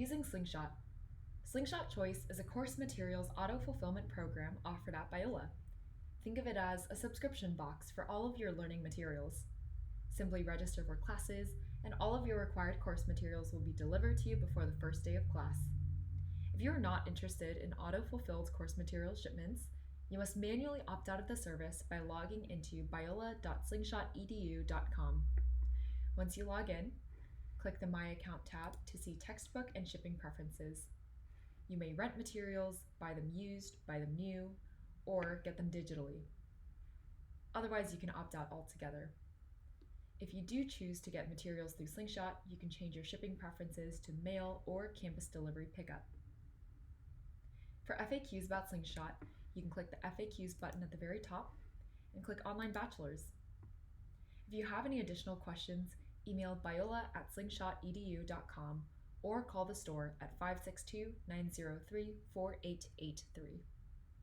Using Slingshot. Slingshot Choice is a course materials auto-fulfillment program offered at Biola. Think of it as a subscription box for all of your learning materials. Simply register for classes, and all of your required course materials will be delivered to you before the first day of class. If you are not interested in auto-fulfilled course materials shipments, you must manually opt out of the service by logging into biola.slingshotedu.com. Once you log in, click the My Account tab to see textbook and shipping preferences. You may rent materials, buy them used, buy them new, or get them digitally. Otherwise, you can opt out altogether. If you do choose to get materials through Slingshot, you can change your shipping preferences to mail or campus delivery pickup. For FAQs about Slingshot, you can click the FAQs button at the very top and click Online Bachelors. If you have any additional questions, email biola@slingshotedu.com or call the store at 562-903-4883.